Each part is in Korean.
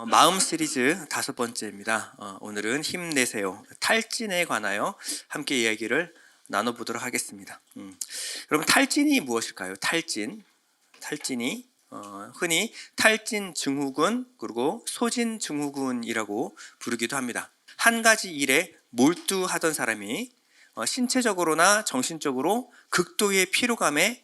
마음 시리즈 5번째입니다. 오늘은 힘내세요. 탈진에 관하여 함께 이야기를 나눠보도록 하겠습니다. 여러분, 탈진이 무엇일까요? 탈진이 흔히 탈진 증후군 그리고 소진 증후군이라고 부르기도 합니다. 한 가지 일에 몰두하던 사람이 신체적으로나 정신적으로 극도의 피로감에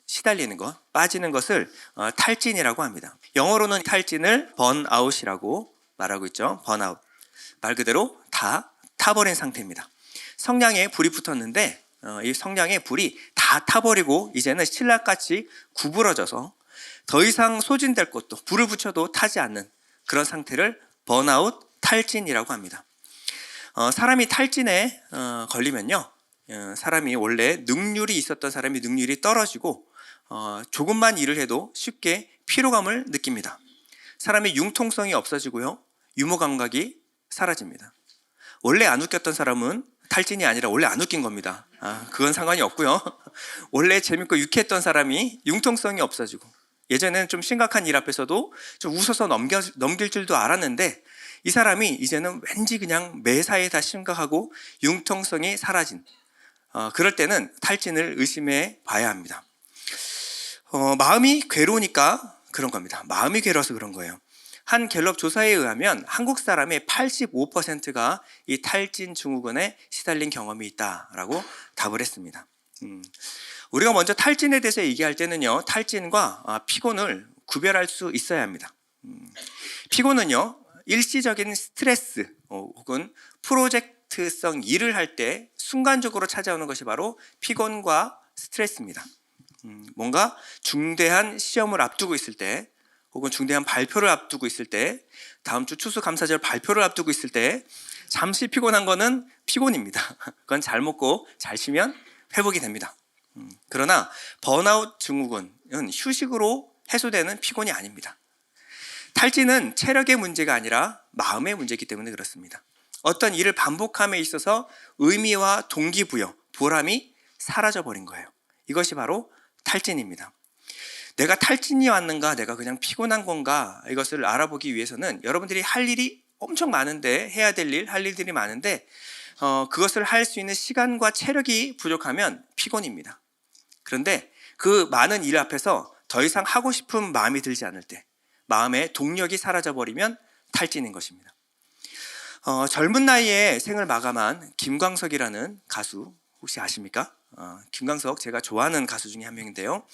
시달리는 것, 빠지는 것을 탈진이라고 합니다. 영어로는 탈진을 번아웃이라고 말하고 있죠. 번아웃. 말 그대로 다 타버린 상태입니다. 성냥에 불이 붙었는데 이 성냥에 불이 다 타버리고 이제는 신라같이 구부러져서 더 이상 소진될 것도 불을 붙여도 타지 않는 그런 상태를 번아웃, 탈진이라고 합니다. 사람이 탈진에 걸리면요, 사람이 원래 능률이 있었던 사람이 능률이 떨어지고 조금만 일을 해도 쉽게 피로감을 느낍니다. 사람의 융통성이 없어지고요, 유머 감각이 사라집니다. 원래 안 웃겼던 사람은 탈진이 아니라 원래 안 웃긴 겁니다. 그건 상관이 없고요. 원래 재밌고 유쾌했던 사람이 융통성이 없어지고, 예전에는 좀 심각한 일 앞에서도 좀 웃어서 넘길 줄도 알았는데 이 사람이 이제는 왠지 그냥 매사에 다 심각하고 융통성이 사라진, 그럴 때는 탈진을 의심해 봐야 합니다. 마음이 괴로우니까 그런 겁니다. 마음이 괴로워서 그런 거예요. 한 갤럽 조사에 의하면 한국 사람의 85%가 이 탈진 증후군에 시달린 경험이 있다라고 답을 했습니다. 우리가 먼저 탈진에 대해서 얘기할 때는요, 탈진과 피곤을 구별할 수 있어야 합니다. 피곤은요, 일시적인 스트레스 혹은 프로젝트성 일을 할 때 순간적으로 찾아오는 것이 바로 피곤과 스트레스입니다. 뭔가 중대한 시험을 앞두고 있을 때, 혹은 중대한 발표를 앞두고 있을 때, 다음 주 추수감사절 발표를 앞두고 있을 때 잠시 피곤한 거는 피곤입니다. 그건 잘 먹고 잘 쉬면 회복이 됩니다. 그러나 번아웃 증후군은 휴식으로 해소되는 피곤이 아닙니다. 탈진은 체력의 문제가 아니라 마음의 문제이기 때문에 그렇습니다. 어떤 일을 반복함에 있어서 의미와 동기부여, 보람이 사라져버린 거예요. 이것이 바로 탈진입니다. 내가 탈진이 왔는가, 내가 그냥 피곤한 건가, 이것을 알아보기 위해서는 여러분들이 할 일이 엄청 많은데, 해야 될 일, 할 일들이 많은데 그것을 할 수 있는 시간과 체력이 부족하면 피곤입니다. 그런데 그 많은 일 앞에서 더 이상 하고 싶은 마음이 들지 않을 때, 마음의 동력이 사라져버리면 탈진인 것입니다. 젊은 나이에 생을 마감한 김광석이라는 가수 혹시 아십니까? 김광석, 제가 좋아하는 가수 중에 한 명인데요,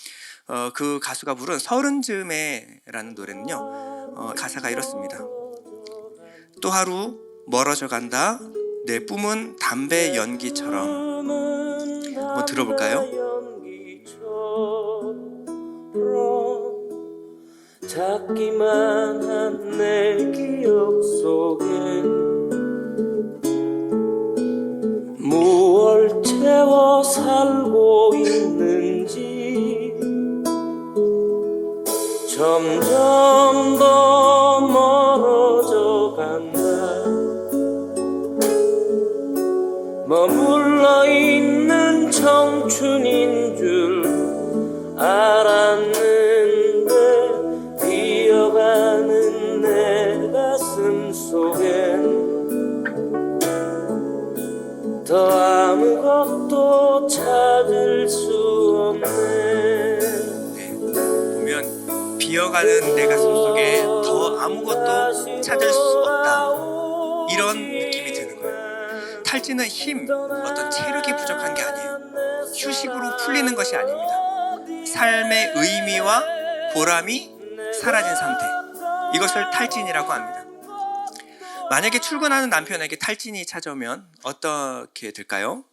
그 가수가 부른 서른즈음에라는 노래는요, 가사가 이렇습니다. 또 하루 멀어져 간다 내 뿜은 담배 연기처럼. 한번 들어볼까요? 작기만 한 내 기억 속엔 무얼 채워 살고 있는지 점점 더 멀어져 간다. 머물러 있는 청춘인 줄 알았는데 비어가는 내 가슴 속엔 더 아무것도 찾을 수 없네. 보면 비어가는 내 가슴 속에 더 아무것도 찾을 수 없다, 이런 느낌이 드는 거예요. 탈진은 힘, 어떤 체력이 부족한 게 아니에요. 휴식으로 풀리는 것이 아닙니다. 삶의 의미와 보람이 사라진 상태, 이것을 탈진이라고 합니다. 만약에 출근하는 남편에게 탈진이 찾아오면 어떻게 될까요?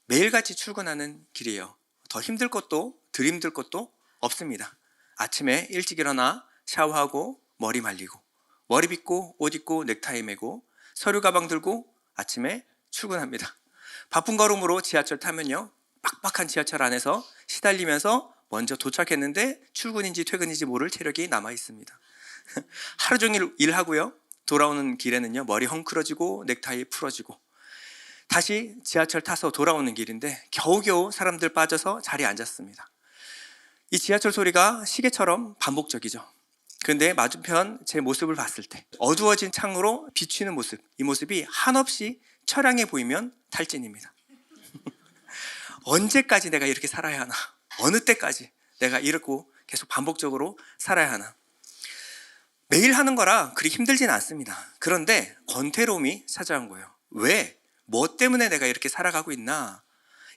매일같이 출근하는 길이에요. 더 힘들 것도 덜 힘들 것도 없습니다. 아침에 일찍 일어나 샤워하고 머리 말리고, 머리 빗고 옷 입고 넥타이 매고 서류 가방 들고 아침에 출근합니다. 바쁜 걸음으로 지하철 타면요, 빡빡한 지하철 안에서 시달리면서 먼저 도착했는데 출근인지 퇴근인지 모를 체력이 남아 있습니다. 하루 종일 일하고요, 돌아오는 길에는요, 머리 헝클어지고 넥타이 풀어지고, 다시 지하철 타서 돌아오는 길인데 겨우겨우 사람들 빠져서 자리에 앉았습니다. 이 지하철 소리가 시계처럼 반복적이죠. 근데 맞은편 제 모습을 봤을 때 어두워진 창으로 비추는 모습, 이 모습이 한없이 처량해 보이면 탈진입니다. 언제까지 내가 이렇게 살아야 하나? 어느 때까지 내가 이렇고 계속 반복적으로 살아야 하나? 매일 하는 거라 그리 힘들진 않습니다. 그런데 권태로움이 찾아온 거예요. 왜? 뭐 때문에 내가 이렇게 살아가고 있나?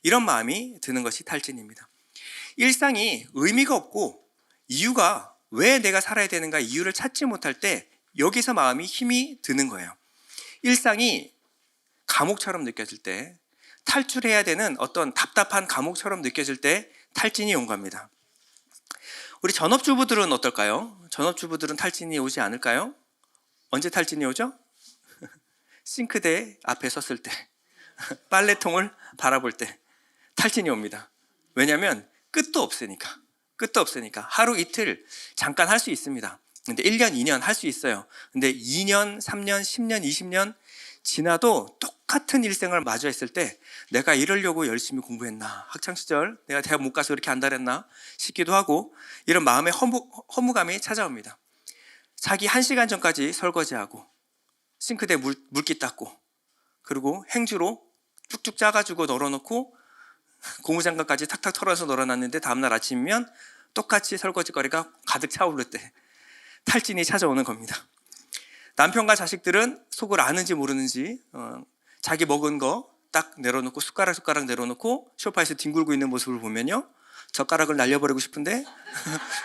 이런 마음이 드는 것이 탈진입니다. 일상이 의미가 없고 이유가 왜 내가 살아야 되는가 이유를 찾지 못할 때 여기서 마음이 힘이 드는 거예요. 일상이 감옥처럼 느껴질 때, 탈출해야 되는 어떤 답답한 감옥처럼 느껴질 때 탈진이 온 겁니다. 우리 전업주부들은 어떨까요? 전업주부들은 탈진이 오지 않을까요? 언제 탈진이 오죠? 싱크대 앞에 섰을 때, 빨래통을 바라볼 때 탈진이 옵니다. 왜냐하면 끝도 없으니까. 하루 이틀 잠깐 할 수 있습니다. 근데 1년, 2년 할 수 있어요. 근데 2년, 3년, 10년, 20년 지나도 똑같은 일생을 마주했을 때 내가 이러려고 열심히 공부했나? 학창시절 내가 대학 못 가서 이렇게 안달했나? 싶기도 하고 이런 마음의 허무감이 찾아옵니다. 자기 1시간 전까지 설거지하고 싱크대에 물기 닦고 그리고 행주로 쭉쭉 짜가지고 널어놓고 고무장갑까지 탁탁 털어서 널어놨는데 다음날 아침이면 똑같이 설거지거리가 가득 차오를 때 탈진이 찾아오는 겁니다. 남편과 자식들은 속을 아는지 모르는지 자기 먹은 거 딱 내려놓고 숟가락 내려놓고 소파에서 뒹굴고 있는 모습을 보면요, 젓가락을 날려버리고 싶은데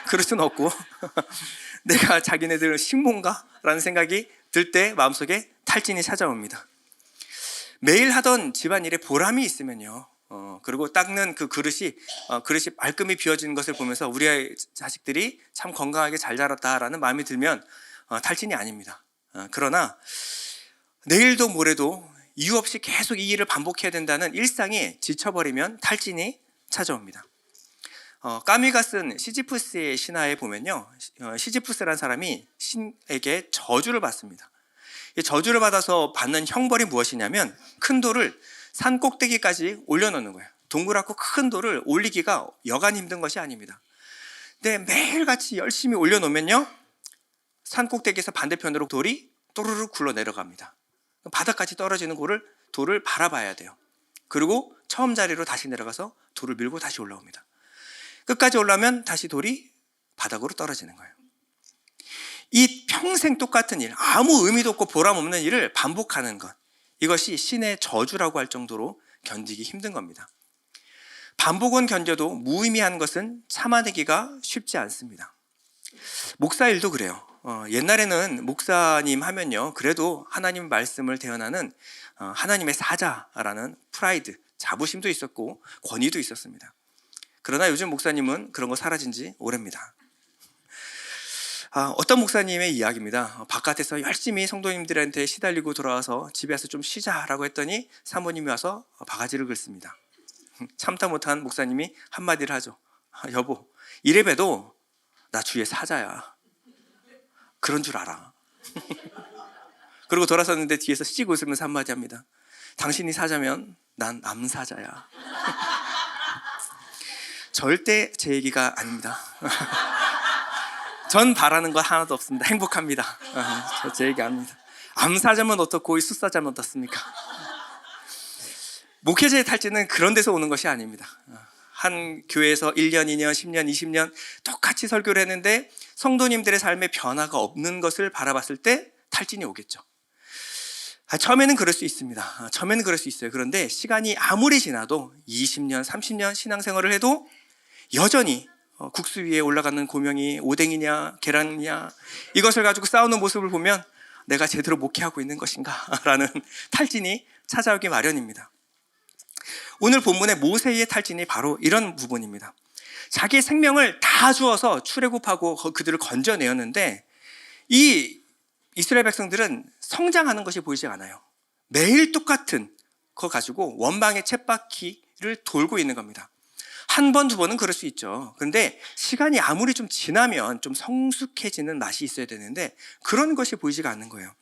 그럴 수는 없고 내가 자기네들 식모인가? 라는 생각이 들 때 마음속에 탈진이 찾아옵니다. 매일 하던 집안일에 보람이 있으면요, 그리고 닦는 그 그릇이 말끔히 비워지는 것을 보면서 우리 자식들이 참 건강하게 잘 자랐다라는 마음이 들면 탈진이 아닙니다. 그러나 내일도 모레도 이유 없이 계속 이 일을 반복해야 된다는 일상에 지쳐버리면 탈진이 찾아옵니다. 까미가 쓴 시지푸스의 신화에 보면요, 시지푸스라는 사람이 신에게 저주를 받습니다. 이 저주를 받아서 받는 형벌이 무엇이냐면 큰 돌을 산 꼭대기까지 올려놓는 거예요. 동그랗고 큰 돌을 올리기가 여간 힘든 것이 아닙니다. 근데 매일같이 열심히 올려놓으면요, 산 꼭대기에서 반대편으로 돌이 또르르 굴러 내려갑니다. 바닥까지 떨어지는 돌을 바라봐야 돼요. 그리고 처음 자리로 다시 내려가서 돌을 밀고 다시 올라옵니다. 끝까지 올라오면 다시 돌이 바닥으로 떨어지는 거예요. 이 평생 똑같은 일, 아무 의미도 없고 보람 없는 일을 반복하는 것, 이것이 신의 저주라고 할 정도로 견디기 힘든 겁니다. 반복은 견뎌도 무의미한 것은 참아내기가 쉽지 않습니다. 목사 일도 그래요. 옛날에는 목사님 하면요, 그래도 하나님 말씀을 대언하는 하나님의 사자라는 프라이드, 자부심도 있었고 권위도 있었습니다. 그러나 요즘 목사님은 그런 거 사라진 지 오래입니다. 어떤 목사님의 이야기입니다. 바깥에서 열심히 성도님들한테 시달리고 돌아와서 집에 와서 좀 쉬자라고 했더니 사모님이 와서 바가지를 긁습니다. 참다 못한 목사님이 한마디를 하죠. 여보, 이래봬도 나 주의 사자야. 그런 줄 알아. 그리고 돌아섰는데 뒤에서 씩 웃으면서 한마디 합니다. 당신이 사자면 난 남사자야. 절대 제 얘기가 아닙니다. 전 바라는 거 하나도 없습니다. 행복합니다. 제 얘기 아닙니다. 암사자면 어떻고 숫사자면 어떻습니까? 목회자의 탈진은 그런 데서 오는 것이 아닙니다. 한 교회에서 1년, 2년, 10년, 20년 똑같이 설교를 했는데 성도님들의 삶에 변화가 없는 것을 바라봤을 때 탈진이 오겠죠. 처음에는 그럴 수 있습니다. 처음에는 그럴 수 있어요. 그런데 시간이 아무리 지나도 20년, 30년 신앙생활을 해도 여전히 국수 위에 올라가는 고명이 오뎅이냐 계란이냐 이것을 가지고 싸우는 모습을 보면 내가 제대로 목회하고 있는 것인가 라는 탈진이 찾아오기 마련입니다. 오늘 본문의 모세의 탈진이 바로 이런 부분입니다. 자기 생명을 다 주어서 출애굽하고 그들을 건져내었는데 이 이스라엘 백성들은 성장하는 것이 보이지 않아요. 매일 똑같은 거 가지고 원망의 쳇바퀴를 돌고 있는 겁니다. 한 번, 두 번은 그럴 수 있죠. 그런데 시간이 아무리 좀 지나면 좀 성숙해지는 맛이 있어야 되는데 그런 것이 보이지가 않는 거예요.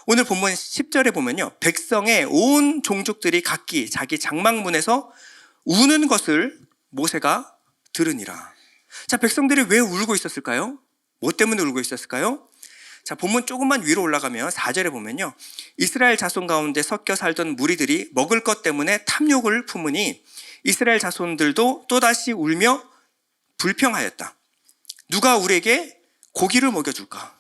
오늘 본문 10절에 보면요, 백성의 온 종족들이 각기 자기 장막문에서 우는 것을 모세가 들으니라. 자, 백성들이 왜 울고 있었을까요? 뭐 때문에 울고 있었을까요? 자, 본문 조금만 위로 올라가면 4절에 보면요, 이스라엘 자손 가운데 섞여 살던 무리들이 먹을 것 때문에 탐욕을 품으니 이스라엘 자손들도 또다시 울며 불평하였다. 누가 우리에게 고기를 먹여줄까?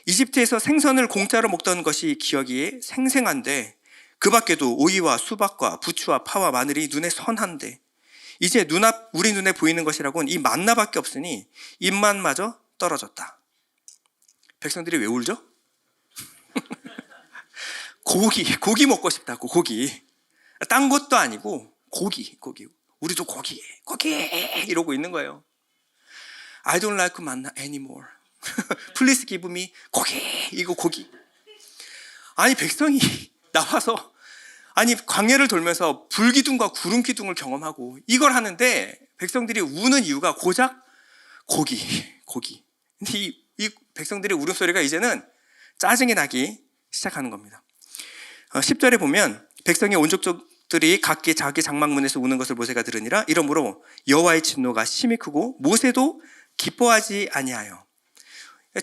이집트에서 생선을 공짜로 먹던 것이 기억이 생생한데 그 밖에도 오이와 수박과 부추와 파와 마늘이 눈에 선한데 이제 우리 눈에 보이는 것이라고는 이 만나밖에 없으니 입맛마저 떨어졌다. 백성들이 왜 울죠? 고기 먹고 싶다고. 고기. 딴 것도 아니고 고기. 우리도 고기 이러고 있는 거예요. I don't like manna anymore. Please give me 고기. 이거 고기. 아니, 백성이 나와서 광야를 돌면서 불기둥과 구름기둥을 경험하고 이걸 하는데 백성들이 우는 이유가 고작 고기. 근데 이 백성들의 울음소리가 이제는 짜증이 나기 시작하는 겁니다. 10절에 보면 백성의 온 족속들이 각기 자기 장막문에서 우는 것을 모세가 들으니라. 이러므로 여호와의 진노가 심히 크고 모세도 기뻐하지 아니하여.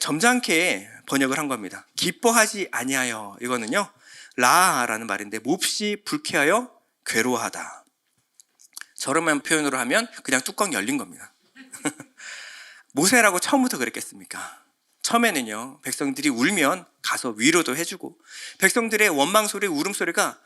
점잖게 번역을 한 겁니다. 기뻐하지 아니하여, 이거는요 라라는 말인데 몹시 불쾌하여 괴로워하다. 저런 표현으로 하면 그냥 뚜껑 열린 겁니다. 모세라고 처음부터 그랬겠습니까? 처음에는요, 백성들이 울면 가서 위로도 해주고 백성들의 원망 소리, 울음소리가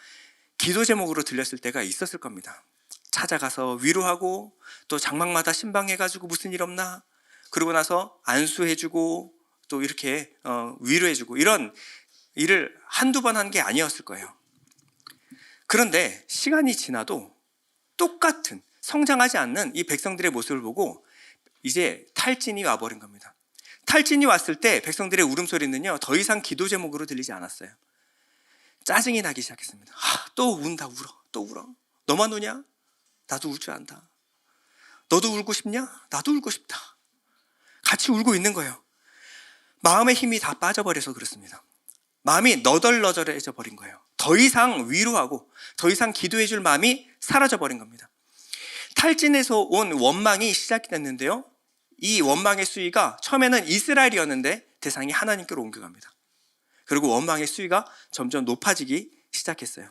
기도 제목으로 들렸을 때가 있었을 겁니다. 찾아가서 위로하고 또 장막마다 신방해가지고 무슨 일 없나? 그러고 나서 안수해주고 또 이렇게 위로해주고 이런 일을 한두 번 한 게 아니었을 거예요. 그런데 시간이 지나도 똑같은 성장하지 않는 이 백성들의 모습을 보고 이제 탈진이 와버린 겁니다. 탈진이 왔을 때 백성들의 울음소리는요 더 이상 기도 제목으로 들리지 않았어요. 짜증이 나기 시작했습니다. 또 운다, 또 울어. 너만 우냐? 나도 울 줄 안다. 너도 울고 싶냐? 나도 울고 싶다. 같이 울고 있는 거예요. 마음의 힘이 다 빠져버려서 그렇습니다. 마음이 너덜너덜해져 버린 거예요. 더 이상 위로하고 더 이상 기도해 줄 마음이 사라져 버린 겁니다. 탈진에서 온 원망이 시작이 됐는데요, 이 원망의 수위가 처음에는 이스라엘이었는데 대상이 하나님께로 옮겨갑니다. 그리고 원망의 수위가 점점 높아지기 시작했어요.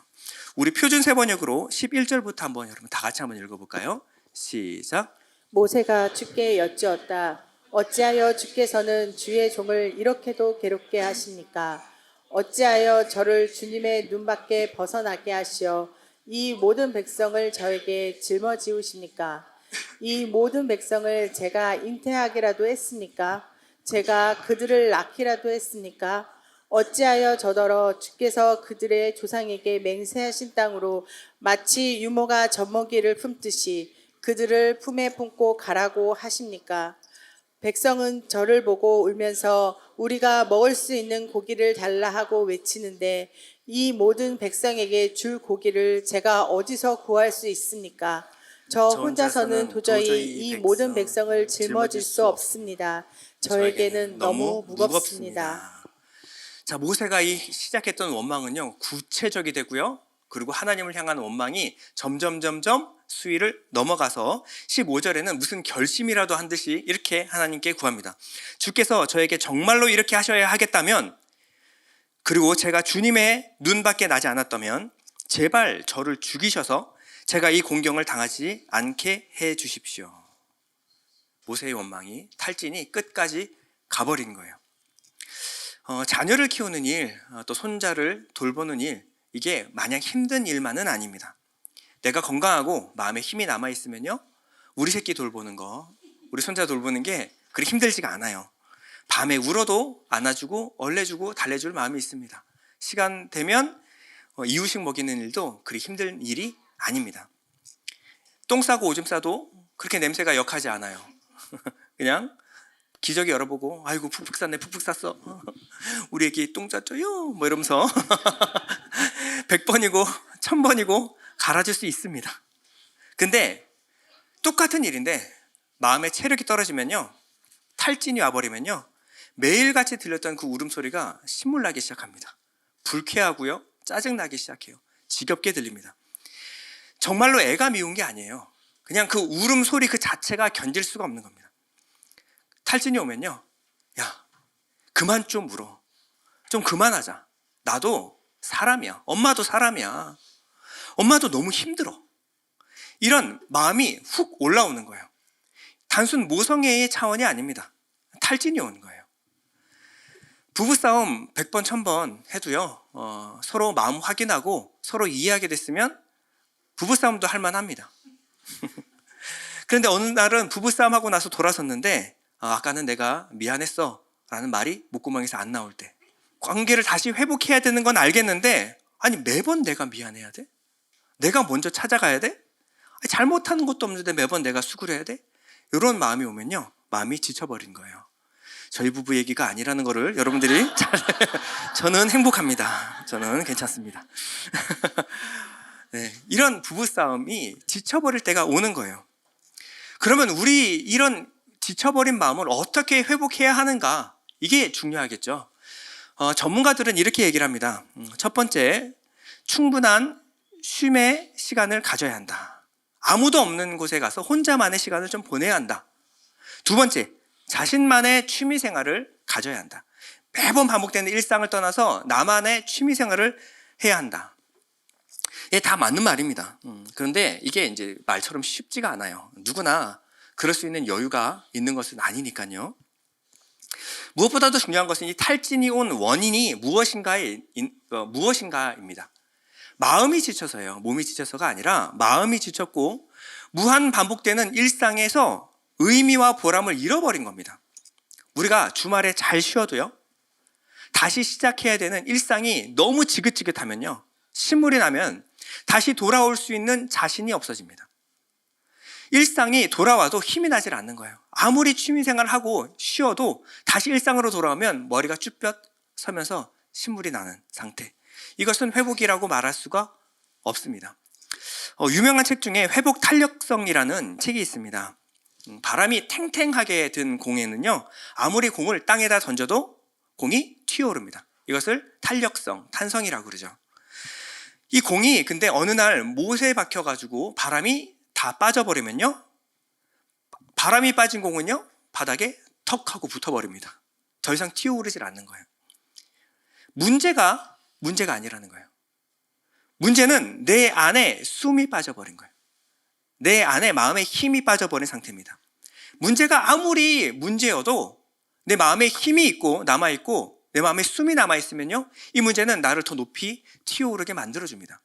우리 표준 세번역으로 11절부터 한번 여러분 다 같이 한번 읽어볼까요? 시작. 모세가 주께 여쭈었다. 어찌하여 주께서는 주의 종을 이렇게도 괴롭게 하십니까? 어찌하여 저를 주님의 눈밖에 벗어나게 하시어 이 모든 백성을 저에게 짊어지우십니까? 이 모든 백성을 제가 잉태하기라도 했습니까? 제가 그들을 낳기라도 했습니까? 어찌하여 저더러 주께서 그들의 조상에게 맹세하신 땅으로 마치 유모가 젖먹이를 품듯이 그들을 품에 품고 가라고 하십니까? 백성은 저를 보고 울면서 우리가 먹을 수 있는 고기를 달라 하고 외치는데 이 모든 백성에게 줄 고기를 제가 어디서 구할 수 있습니까? 저 혼자서는 도저히 이 모든 백성을 짊어질 수 없습니다. 저에게는 너무 무겁습니다. 자, 모세가 시작했던 원망은요 구체적이 되고요, 그리고 하나님을 향한 원망이 점점 수위를 넘어가서 15절에는 무슨 결심이라도 한 듯이 이렇게 하나님께 구합니다. 주께서 저에게 정말로 이렇게 하셔야 하겠다면, 그리고 제가 주님의 눈밖에 나지 않았다면 제발 저를 죽이셔서 제가 이 공경을 당하지 않게 해 주십시오. 모세의 원망이, 탈진이 끝까지 가버린 거예요. 자녀를 키우는 일, 또 손자를 돌보는 일, 이게 마냥 힘든 일만은 아닙니다. 내가 건강하고 마음에 힘이 남아있으면요, 우리 새끼 돌보는 거, 우리 손자 돌보는 게 그리 힘들지가 않아요. 밤에 울어도 안아주고 얼레주고 달래줄 마음이 있습니다. 시간 되면 이유식 먹이는 일도 그리 힘든 일이 아닙니다. 똥 싸고 오줌 싸도 그렇게 냄새가 역하지 않아요. 그냥 기저귀 열어보고 아이고 푹푹 쌌네, 푹푹 쌌어. 우리 애기 똥 쌌죠요? 뭐 이러면서 100번이고 1000번이고 갈아줄 수 있습니다. 근데 똑같은 일인데 마음의 체력이 떨어지면요, 탈진이 와버리면요, 매일같이 들렸던 그 울음소리가 신물나기 시작합니다. 불쾌하고요, 짜증나기 시작해요. 지겹게 들립니다. 정말로 애가 미운 게 아니에요. 그냥 그 울음소리 그 자체가 견딜 수가 없는 겁니다. 탈진이 오면요, 그만 좀 울어. 좀 그만하자. 나도 사람이야. 엄마도 사람이야. 엄마도 너무 힘들어. 이런 마음이 훅 올라오는 거예요. 단순 모성애의 차원이 아닙니다. 탈진이 오는 거예요. 부부싸움 100번, 1000번 해도요, 서로 마음 확인하고 서로 이해하게 됐으면 부부싸움도 할 만합니다. 그런데 어느 날은 부부싸움하고 나서 돌아섰는데, 아까는 내가 미안했어 라는 말이 목구멍에서 안 나올 때, 관계를 다시 회복해야 되는 건 알겠는데, 아니 매번 내가 미안해야 돼? 내가 먼저 찾아가야 돼? 아니, 잘못하는 것도 없는데 매번 내가 수그려야 돼? 이런 마음이 오면요, 마음이 지쳐버린 거예요. 저희 부부 얘기가 아니라는 거를 여러분들이 저는 행복합니다. 저는 괜찮습니다. 네, 이런 부부싸움이 지쳐버릴 때가 오는 거예요. 그러면 우리 이런 지쳐버린 마음을 어떻게 회복해야 하는가? 이게 중요하겠죠. 전문가들은 이렇게 얘기를 합니다. 첫 번째, 충분한 쉼의 시간을 가져야 한다. 아무도 없는 곳에 가서 혼자만의 시간을 좀 보내야 한다. 두 번째, 자신만의 취미 생활을 가져야 한다. 매번 반복되는 일상을 떠나서 나만의 취미 생활을 해야 한다. 이게 다 맞는 말입니다. 그런데 이게 이제 말처럼 쉽지가 않아요. 누구나 그럴 수 있는 여유가 있는 것은 아니니까요. 무엇보다도 중요한 것은 이 탈진이 온 원인이 무엇인가입니다. 마음이 지쳐서요. 몸이 지쳐서가 아니라 마음이 지쳤고 무한 반복되는 일상에서 의미와 보람을 잃어버린 겁니다. 우리가 주말에 잘 쉬어도요, 다시 시작해야 되는 일상이 너무 지긋지긋하면요, 신물이 나면 다시 돌아올 수 있는 자신이 없어집니다. 일상이 돌아와도 힘이 나질 않는 거예요. 아무리 취미생활을 하고 쉬어도 다시 일상으로 돌아오면 머리가 쭈뼛 서면서 신물이 나는 상태. 이것은 회복이라고 말할 수가 없습니다. 유명한 책 중에 회복 탄력성이라는 책이 있습니다. 바람이 탱탱하게 든 공에는요, 아무리 공을 땅에다 던져도 공이 튀어오릅니다. 이것을 탄력성, 탄성이라고 그러죠. 이 공이 근데 어느 날 못에 박혀가지고 바람이 다 빠져버리면요, 바람이 빠진 공은요, 바닥에 턱 하고 붙어버립니다. 더 이상 튀어오르질 않는 거예요. 문제가 아니라는 거예요. 문제는 내 안에 숨이 빠져버린 거예요. 내 안에 마음에 힘이 빠져버린 상태입니다. 문제가 아무리 문제여도 내 마음에 힘이 있고 남아있고 내 마음에 숨이 남아있으면요, 이 문제는 나를 더 높이 튀어오르게 만들어줍니다.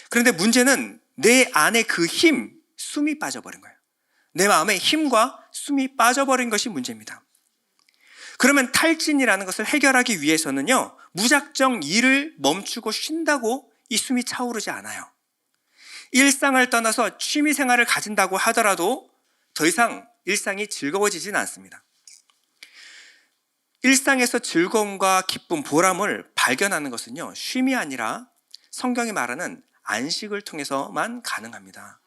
그런데 문제는 내 안에 그 힘, 숨이 빠져버린 거예요. 내 마음에 힘과 숨이 빠져버린 것이 문제입니다. 그러면 탈진이라는 것을 해결하기 위해서는요, 무작정 일을 멈추고 쉰다고 이 숨이 차오르지 않아요. 일상을 떠나서 취미 생활을 가진다고 하더라도 더 이상 일상이 즐거워지진 않습니다. 일상에서 즐거움과 기쁨, 보람을 발견하는 것은요, 쉼이 아니라 성경이 말하는 안식을 통해서만 가능합니다.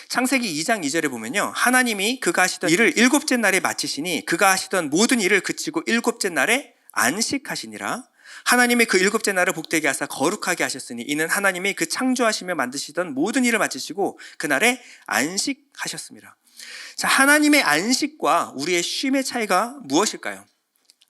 창세기 2장 2절에 보면요, 하나님이 그가 하시던 일을 7째 날에 마치시니 그가 하시던 모든 일을 그치고 7째 날에 안식하시니라. 하나님이 그 7째 날을 복되게 하사 거룩하게 하셨으니 이는 하나님이 그 창조하시며 만드시던 모든 일을 마치시고 그날에 안식하셨습니다. 자, 하나님의 안식과 우리의 쉼의 차이가 무엇일까요?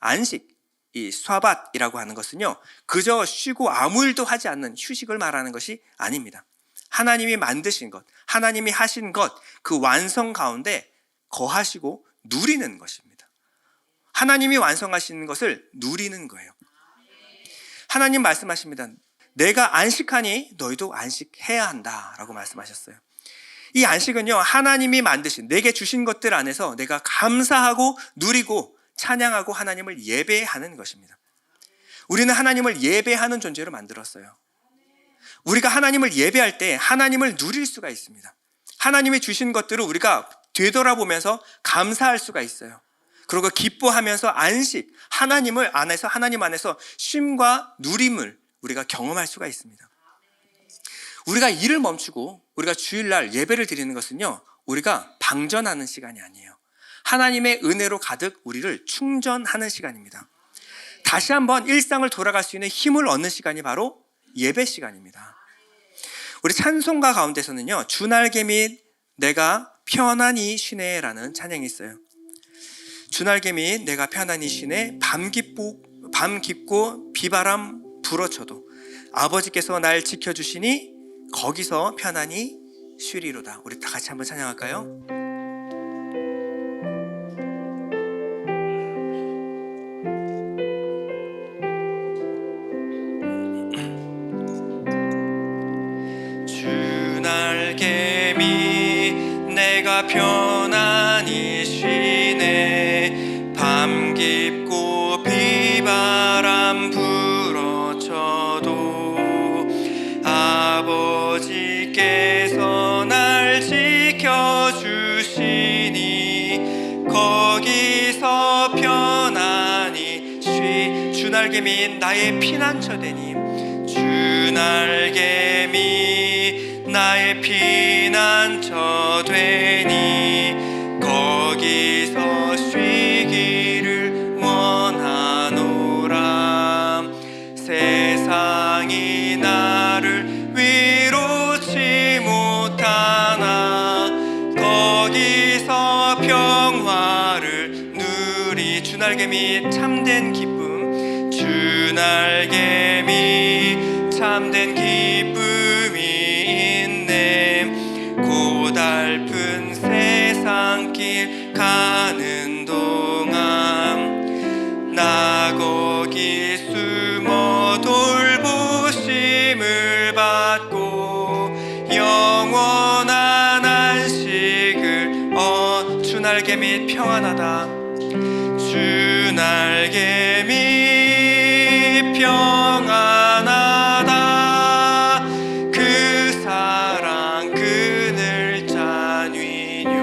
안식, 이 스와밧이라고 하는 것은요, 그저 쉬고 아무 일도 하지 않는 휴식을 말하는 것이 아닙니다. 하나님이 만드신 것, 하나님이 하신 것, 그 완성 가운데 거하시고 누리는 것입니다. 하나님이 완성하시는 것을 누리는 거예요. 하나님 말씀하십니다. 내가 안식하니 너희도 안식해야 한다라고 말씀하셨어요. 이 안식은요, 하나님이 만드신, 내게 주신 것들 안에서 내가 감사하고 누리고 찬양하고 하나님을 예배하는 것입니다. 우리는 하나님을 예배하는 존재로 만들었어요. 우리가 하나님을 예배할 때 하나님을 누릴 수가 있습니다. 하나님이 주신 것들을 우리가 되돌아보면서 감사할 수가 있어요. 그리고 기뻐하면서 안식, 하나님 안에서 쉼과 누림을 우리가 경험할 수가 있습니다. 우리가 일을 멈추고 우리가 주일날 예배를 드리는 것은요, 우리가 방전하는 시간이 아니에요. 하나님의 은혜로 가득 우리를 충전하는 시간입니다. 다시 한번 일상을 돌아갈 수 있는 힘을 얻는 시간이 바로 예배 시간입니다. 우리 찬송가 가운데서는요, 주날개 및 내가 편안히 쉬네라는 찬양이 있어요. 주날개 및 내가 편안히 쉬네 밤 깊고 비바람 불어쳐도 아버지께서 날 지켜주시니 거기서 편안히 쉬리로다. 우리 다 같이 한번 찬양할까요? 주날개 밑 내가 편안히 쉬네 밤 깊고 비바람 불어쳐도 아버지께서 날 지켜주시니 거기서 편안히 주날개 밑 나의 피난처 되니 주날개 밑 나의 피난처 되니 거기서 쉬기를 원하노라. 세상이 나를 위로치 못하나 거기서 평화를 누리. 주날개 밑 참된 기쁨 주날개 밑 참된 기쁨이 있네. 고달픈 세상길 가는 동안 나 거기 숨어 돌보심을 받고 영원한 안식을 주날개 밑 평안하다. 주날개 밑 평안하다. 그 사랑 그늘 잔위뇨.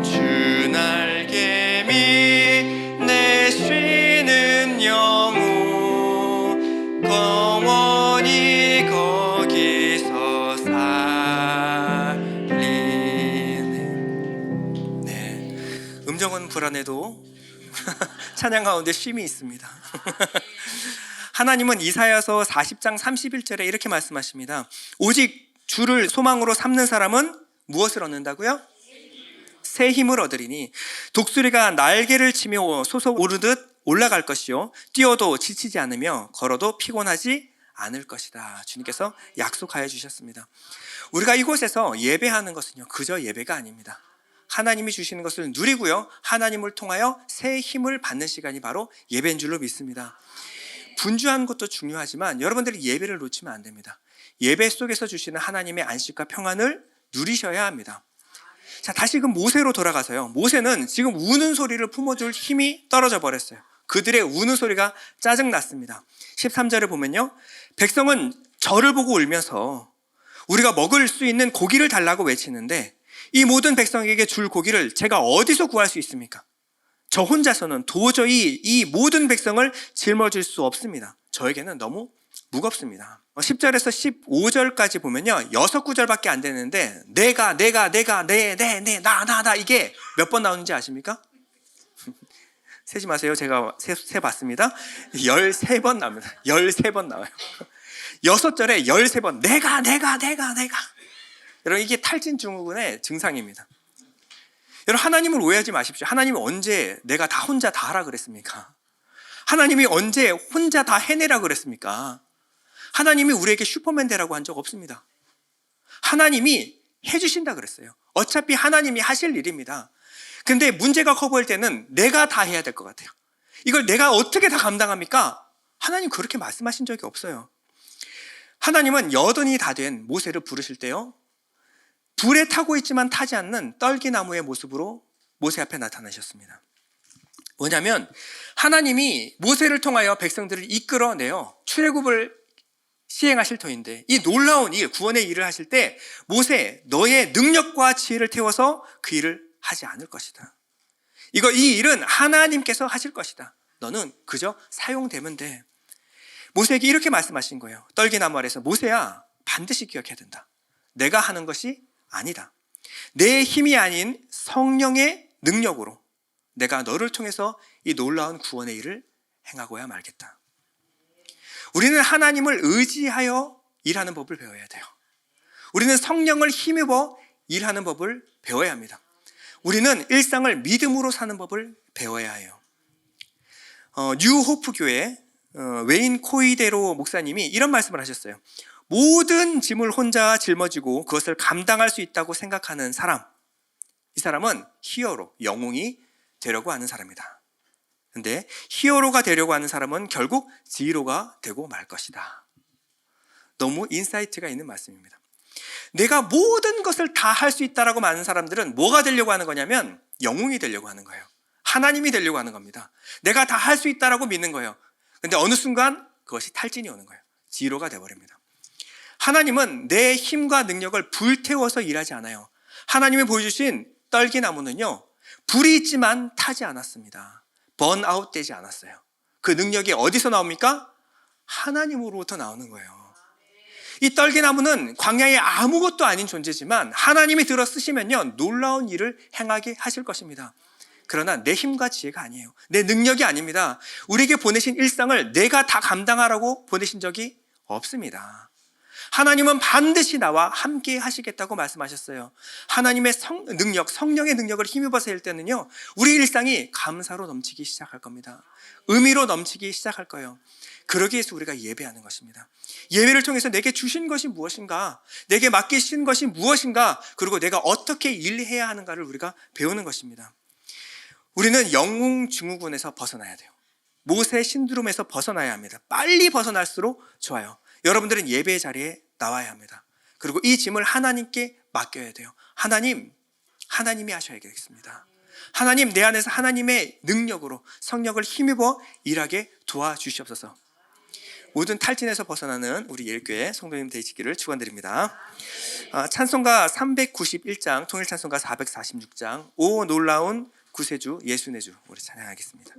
주날개 밑 내 쉬는 영혼 영원히 거기서 살리네. 네, 음정은 불안해도 찬양 가운데 쉼이 있습니다. 하나님은 이사야서 40장 31절에 이렇게 말씀하십니다. 오직 주를 소망으로 삼는 사람은 무엇을 얻는다고요? 새 힘을 얻으리니 독수리가 날개를 치며 솟아오르듯 올라갈 것이요 뛰어도 지치지 않으며 걸어도 피곤하지 않을 것이다. 주님께서 약속하여 주셨습니다. 우리가 이곳에서 예배하는 것은요 그저 예배가 아닙니다. 하나님이 주시는 것을 누리고요 하나님을 통하여 새 힘을 받는 시간이 바로 예배인 줄로 믿습니다. 분주한 것도 중요하지만 여러분들이 예배를 놓치면 안 됩니다. 예배 속에서 주시는 하나님의 안식과 평안을 누리셔야 합니다. 자, 다시금 모세로 돌아가서요. 모세는 지금 우는 소리를 품어줄 힘이 떨어져 버렸어요. 그들의 우는 소리가 짜증났습니다. 13절을 보면요. 백성은 저를 보고 울면서 우리가 먹을 수 있는 고기를 달라고 외치는데 이 모든 백성에게 줄 고기를 제가 어디서 구할 수 있습니까? 저 혼자서는 도저히 이 모든 백성을 짊어질 수 없습니다. 저에게는 너무 무겁습니다. 10절에서 15절까지 보면요 6구절밖에 안 되는데 내가 내 나 이게 몇 번 나오는지 아십니까? 세지 마세요. 제가 세봤습니다. 13번 나옵니다. 13번 나와요. 6절에 13번 내가 여러분 이게 탈진 증후군의 증상입니다. 여러분 하나님을 오해하지 마십시오. 하나님이 언제 내가 다 혼자 다 하라 그랬습니까? 하나님이 언제 혼자 다 해내라 그랬습니까? 하나님이 우리에게 슈퍼맨 되라고 한 적 없습니다. 하나님이 해주신다 그랬어요. 어차피 하나님이 하실 일입니다. 근데 문제가 커 보일 때는 내가 다 해야 될 것 같아요. 이걸 내가 어떻게 다 감당합니까? 하나님 그렇게 말씀하신 적이 없어요. 하나님은 여든이 다 된 모세를 부르실 때요 불에 타고 있지만 타지 않는 떨기나무의 모습으로 모세 앞에 나타나셨습니다. 뭐냐면 하나님이 모세를 통하여 백성들을 이끌어내어 출애굽을 시행하실 터인데 이 놀라운 일, 구원의 일을 하실 때 모세 너의 능력과 지혜를 태워서 그 일을 하지 않을 것이다. 이 일은 하나님께서 하실 것이다. 너는 그저 사용되면 돼. 모세에게 이렇게 말씀하신 거예요. 떨기나무 아래서 모세야 반드시 기억해야 된다. 내가 하는 것이 아니다. 내 힘이 아닌 성령의 능력으로 내가 너를 통해서 이 놀라운 구원의 일을 행하고야 말겠다. 우리는 하나님을 의지하여 일하는 법을 배워야 돼요. 우리는 성령을 힘입어 일하는 법을 배워야 합니다. 우리는 일상을 믿음으로 사는 법을 배워야 해요. 뉴호프 교회 웨인 코이데로 목사님이 이런 말씀을 하셨어요. 모든 짐을 혼자 짊어지고 그것을 감당할 수 있다고 생각하는 사람, 이 사람은 히어로, 영웅이 되려고 하는 사람이다. 근데 히어로가 되려고 하는 사람은 결국 지히로가 되고 말 것이다. 너무 인사이트가 있는 말씀입니다. 내가 모든 것을 다 할 수 있다라고 많은 사람들은 뭐가 되려고 하는 거냐면 영웅이 되려고 하는 거예요. 하나님이 되려고 하는 겁니다. 내가 다 할 수 있다라고 믿는 거예요. 근데 어느 순간 그것이 탈진이 오는 거예요. 지히로가 돼버립니다. 하나님은 내 힘과 능력을 불태워서 일하지 않아요. 하나님이 보여주신 떨기나무는요, 불이 있지만 타지 않았습니다. 번아웃 되지 않았어요. 그 능력이 어디서 나옵니까? 하나님으로부터 나오는 거예요. 이 떨기나무는 광야에 아무것도 아닌 존재지만 하나님이 들어 쓰시면요, 놀라운 일을 행하게 하실 것입니다. 그러나 내 힘과 지혜가 아니에요. 내 능력이 아닙니다. 우리에게 보내신 일상을 내가 다 감당하라고 보내신 적이 없습니다. 하나님은 반드시 나와 함께 하시겠다고 말씀하셨어요. 하나님의 능력, 성령의 능력을 힘입어서 할 때는요, 우리 일상이 감사로 넘치기 시작할 겁니다. 의미로 넘치기 시작할 거예요. 그러기 위해서 우리가 예배하는 것입니다. 예배를 통해서 내게 주신 것이 무엇인가, 내게 맡기신 것이 무엇인가, 그리고 내가 어떻게 일해야 하는가를 우리가 배우는 것입니다. 우리는 영웅 증후군에서 벗어나야 돼요. 모세 신드롬에서 벗어나야 합니다. 빨리 벗어날수록 좋아요. 여러분들은 예배의 자리에 나와야 합니다. 그리고 이 짐을 하나님께 맡겨야 돼요. 하나님이 하셔야겠습니다. 하나님, 내 안에서 하나님의 능력으로 성령을 힘입어 일하게 도와주시옵소서. 모든 탈진에서 벗어나는 우리 예일교회 성도님 되시기를 축원드립니다. 찬송가 391장, 통일찬송가 446장, 오 놀라운 구세주 예수의 주, 우리 찬양하겠습니다.